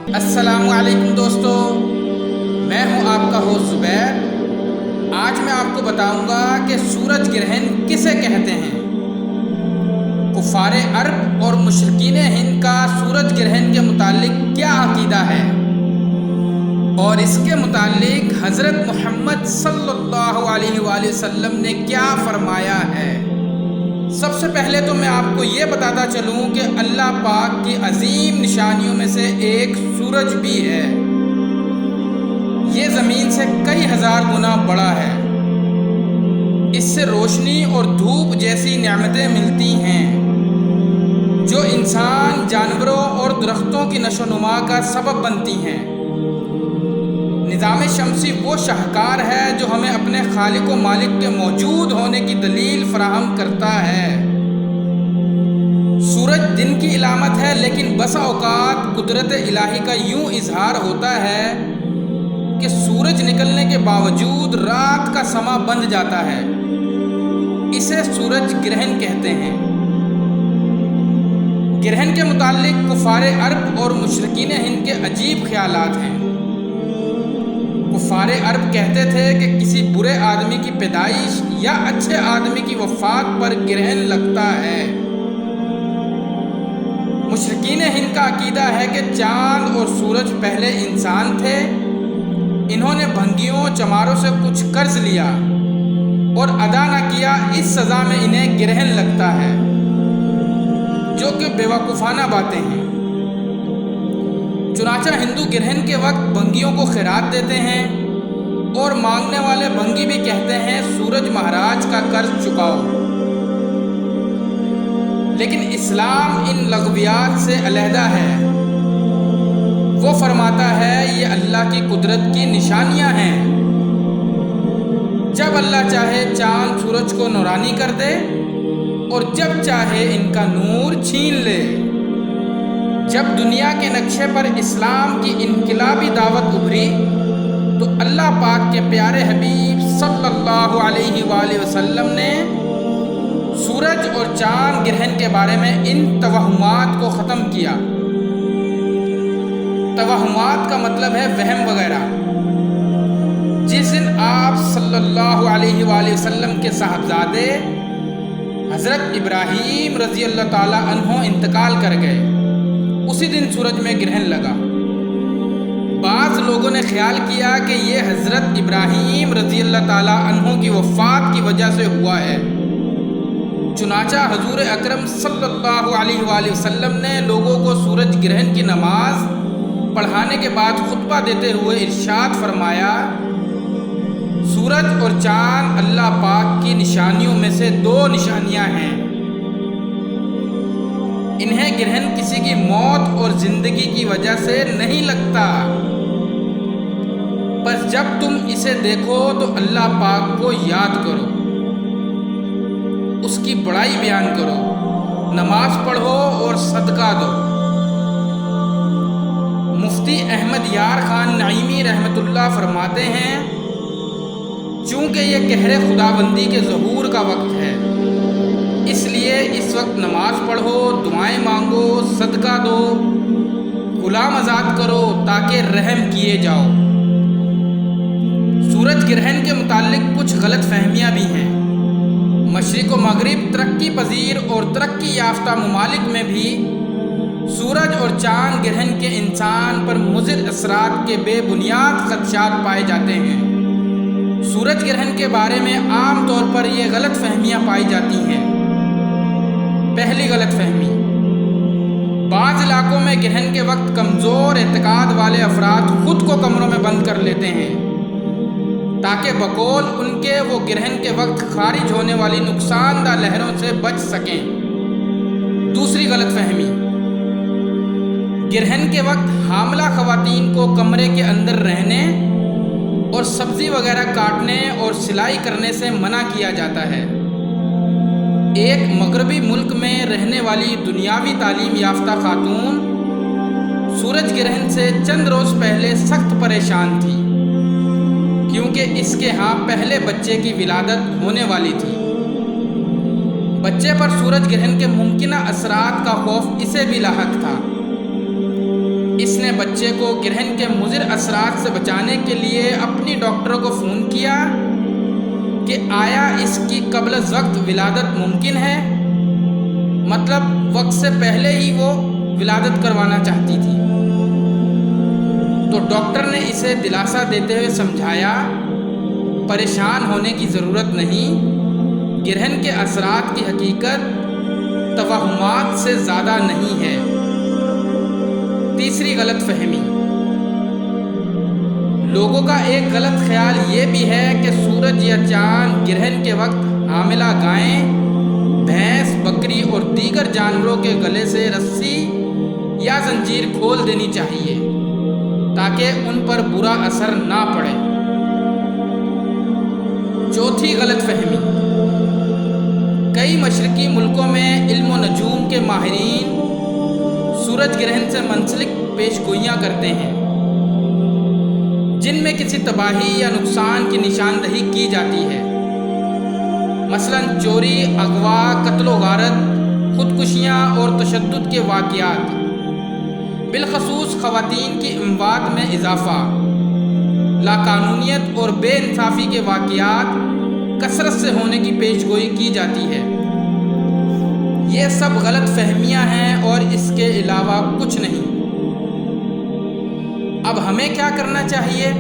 السلام علیکم دوستو، میں ہوں آپ کا ہوسٹ زبیر۔ آج میں آپ کو بتاؤں گا کہ سورج گرہن کسے کہتے ہیں۔ کفار عرب اور مشرکین ہند کا سورج گرہن کے متعلق کیا عقیدہ ہے، اور اس کے متعلق حضرت محمد صلی اللہ علیہ وآلہ وسلم نے کیا فرمایا ہے۔ سب سے پہلے تو میں آپ کو یہ بتاتا چلوں کہ اللہ پاک کی عظیم نشانیوں میں سے ایک سورج بھی ہے۔ یہ زمین سے کئی ہزار گنا بڑا ہے۔ اس سے روشنی اور دھوپ جیسی نعمتیں ملتی ہیں جو انسان، جانوروں اور درختوں کی نشو و نما کا سبب بنتی ہیں۔ نظام شمسی وہ شاہکار ہے جو ہمیں اپنے خالق و مالک کے موجود ہونے کی دلیل فراہم کرتا ہے۔ سورج دن کی علامت ہے، لیکن بسا اوقات قدرت الہی کا یوں اظہار ہوتا ہے کہ سورج نکلنے کے باوجود رات کا سما بند جاتا ہے۔ اسے سورج گرہن کہتے ہیں۔ گرہن کے متعلق کفار عرب اور مشرکین ہند کے عجیب خیالات ہیں۔ کفار عرب کہتے تھے کہ کسی برے آدمی کی پیدائش یا اچھے آدمی کی وفات پر گرہن لگتا ہے۔ مشرکین ہند کا عقیدہ ہے کہ چاند اور سورج پہلے انسان تھے، انہوں نے بھنگیوں چماروں سے کچھ قرض لیا اور ادا نہ کیا، اس سزا میں انہیں گرہن لگتا ہے، جو کہ بیوقوفانہ باتیں ہیں۔ چنانچہ ہندو گرہن کے وقت بھنگیوں کو خیرات دیتے ہیں اور مانگنے والے بھنگی بھی کہتے ہیں سورج مہاراج کا قرض چکاؤ۔ لیکن اسلام ان لغویات سے علیحدہ ہے۔ وہ فرماتا ہے یہ اللہ کی قدرت کی نشانیاں ہیں۔ جب اللہ چاہے چاند سورج کو نورانی کر دے اور جب چاہے ان کا نور چھین لے۔ جب دنیا کے نقشے پر اسلام کی انقلابی دعوت ابھری تو اللہ پاک کے پیارے حبیب صلی اللہ علیہ وآلہ وسلم نے سورج اور چاند گرہن کے بارے میں ان توہمات کو ختم کیا۔ توہمات کا مطلب ہے وہم وغیرہ۔ جس دن آپ صلی اللہ علیہ وآلہ وسلم کے صاحبزادے حضرت ابراہیم رضی اللہ تعالی عنہ انتقال کر گئے، اسی دن سورج میں گرہن لگا۔ بعض لوگوں نے خیال کیا کہ یہ حضرت ابراہیم رضی اللہ تعالی عنہ کی وفات کی وجہ سے ہوا ہے۔ چنانچہ حضور اکرم صلی اللہ علیہ وآلہ وسلم نے لوگوں کو سورج گرہن کی نماز پڑھانے کے بعد خطبہ دیتے ہوئے ارشاد فرمایا، سورج اور چاند اللہ پاک کی نشانیوں میں سے دو نشانیاں ہیں۔ انہیں گرہن کسی کی موت اور زندگی کی وجہ سے نہیں لگتا، بس جب تم اسے دیکھو تو اللہ پاک کو یاد کرو، اس کی بڑائی بیان کرو، نماز پڑھو اور صدقہ دو۔ مفتی احمد یار خان نعیمی رحمۃ اللہ فرماتے ہیں، چونکہ یہ قہر خداوندی کے ظہور کا وقت ہے، اس لیے اس وقت نماز پڑھو، دعائیں مانگو، صدقہ دو، غلام آزاد کرو تاکہ رحم کیے جاؤ۔ سورج گرہن کے متعلق کچھ غلط فہمیاں بھی ہیں۔ مشرق و مغرب، ترقی پذیر اور ترقی یافتہ ممالک میں بھی سورج اور چاند گرہن کے انسان پر مضر اثرات کے بے بنیاد خدشات پائے جاتے ہیں۔ سورج گرہن کے بارے میں عام طور پر یہ غلط فہمیاں پائی جاتی ہیں۔ پہلی غلط فہمی، بعض علاقوں میں گرہن کے وقت کمزور اعتقاد والے افراد خود کو کمروں میں بند کر لیتے ہیں تاکہ بقول ان کے وہ گرہن کے وقت خارج ہونے والی نقصان دہ لہروں سے بچ سکیں۔ دوسری غلط فہمی، گرہن کے وقت حاملہ خواتین کو کمرے کے اندر رہنے اور سبزی وغیرہ کاٹنے اور سلائی کرنے سے منع کیا جاتا ہے۔ ایک مغربی ملک میں رہنے والی دنیاوی تعلیم یافتہ خاتون سورج گرہن سے چند روز پہلے سخت پریشان تھی، کیونکہ اس کے ہاں پہلے بچے کی ولادت ہونے والی تھی۔ بچے پر سورج گرہن کے ممکنہ اثرات کا خوف اسے بھی لاحق تھا۔ اس نے بچے کو گرہن کے مضر اثرات سے بچانے کے لیے اپنی ڈاکٹروں کو فون کیا کہ آیا اس کی قبل از وقت ولادت ممکن ہے، مطلب وقت سے پہلے ہی وہ ولادت کروانا چاہتی تھی۔ تو ڈاکٹر نے اسے دلاسا دیتے ہوئے سمجھایا پریشان ہونے کی ضرورت نہیں، گرہن کے اثرات کی حقیقت توہمات سے زیادہ نہیں ہے۔ تیسری غلط فہمی، لوگوں کا ایک غلط خیال یہ بھی ہے کہ سورج یا چاند گرہن کے وقت حاملہ گائیں، بھینس، بکری اور دیگر جانوروں کے گلے سے رسی یا زنجیر کھول دینی چاہیے تاکہ ان پر برا اثر نہ پڑے۔ چوتھی غلط فہمی، کئی مشرقی ملکوں میں علم و نجوم کے ماہرین سورج گرہن سے منسلک پیش گوئیاں کرتے ہیں جن میں کسی تباہی یا نقصان کی نشاندہی کی جاتی ہے، مثلا چوری، اغوا، قتل و غارت، خودکشیاں اور تشدد کے واقعات، بالخصوص خواتین کی اموات میں اضافہ، لاقانونیت اور بے انصافی کے واقعات کثرت سے ہونے کی پیش گوئی کی جاتی ہے۔ یہ سب غلط فہمیاں ہیں اور اس کے علاوہ کچھ نہیں۔ اب ہمیں کیا کرنا چاہیے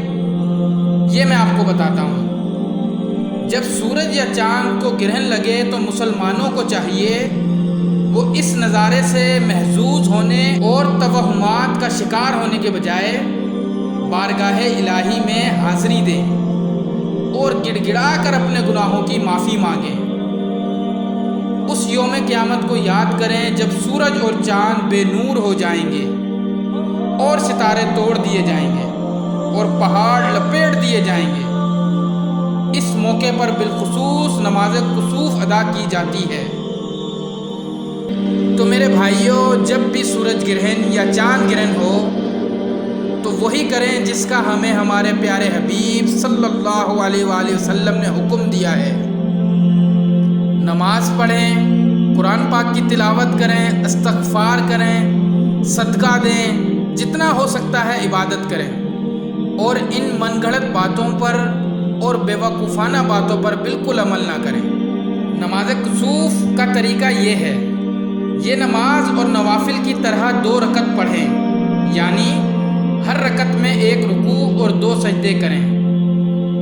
یہ میں آپ کو بتاتا ہوں۔ جب سورج یا چاند کو گرہن لگے تو مسلمانوں کو چاہیے وہ اس نظارے سے محظوظ ہونے اور توہمات کا شکار ہونے کے بجائے بارگاہ الہی میں حاضری دیں اور گڑ گڑا کر اپنے گناہوں کی معافی مانگیں۔ اس یوم قیامت کو یاد کریں جب سورج اور چاند بے نور ہو جائیں گے اور ستارے توڑ دیے جائیں گے اور پہاڑ لپیٹ دیے جائیں گے۔ اس موقع پر بالخصوص نماز کسوف ادا کی جاتی ہے۔ تو میرے بھائیوں، جب بھی سورج گرہن یا چاند گرہن ہو تو وہی کریں جس کا ہمیں ہمارے پیارے حبیب صلی اللہ علیہ وآلہ وسلم نے حکم دیا ہے۔ نماز پڑھیں، قرآن پاک کی تلاوت کریں، استغفار کریں، صدقہ دیں، جتنا ہو سکتا ہے عبادت کریں، اور ان من گھڑت باتوں پر اور بیوقوفانہ باتوں پر بالکل عمل نہ کریں۔ نماز کسوف کا طریقہ یہ ہے، یہ نماز اور نوافل کی طرح 2 رکعت پڑھیں، یعنی ہر رکعت میں 1 رکوع اور 2 سجدے کریں۔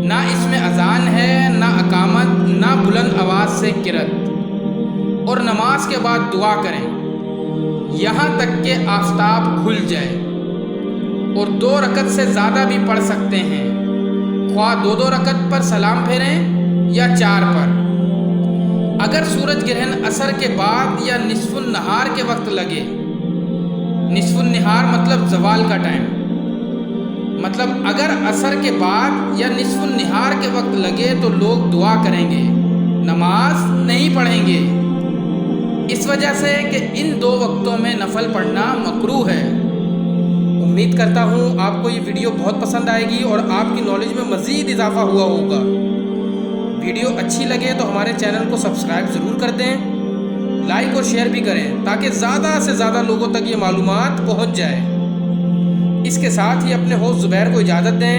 نہ اس میں اذان ہے، نہ اقامت، نہ بلند آواز سے قرات، اور نماز کے بعد دعا کریں یہاں تک کہ آفتاب کھل جائے، اور 2 رکعت سے زیادہ بھی پڑھ سکتے ہیں، خواہ 2 رکعت پر سلام پھیریں یا 4 پر۔ اگر سورج گرہن عصر کے بعد یا نصف النہار کے وقت لگے، نصف النہار مطلب زوال کا ٹائم، مطلب اگر عصر کے بعد یا نصف النہار کے وقت لگے تو لوگ دعا کریں گے، نماز نہیں پڑھیں گے، اس وجہ سے کہ ان 2 وقتوں میں نفل پڑھنا مکروہ ہے۔ امید کرتا ہوں آپ کو یہ ویڈیو بہت پسند آئے گی اور آپ کی نالج میں مزید اضافہ ہوا ہوگا۔ ویڈیو اچھی لگے تو ہمارے چینل کو سبسکرائب ضرور کر دیں، لائک اور شیئر بھی کریں تاکہ زیادہ سے زیادہ لوگوں تک یہ معلومات پہنچ جائے۔ اس کے ساتھ ہی اپنے ہوسٹ زبیر کو اجازت دیں،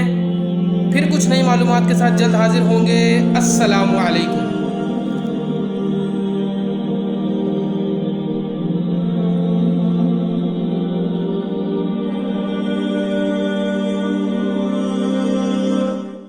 پھر کچھ نئی معلومات کے ساتھ جلد حاضر ہوں گے۔ السلام علیکم۔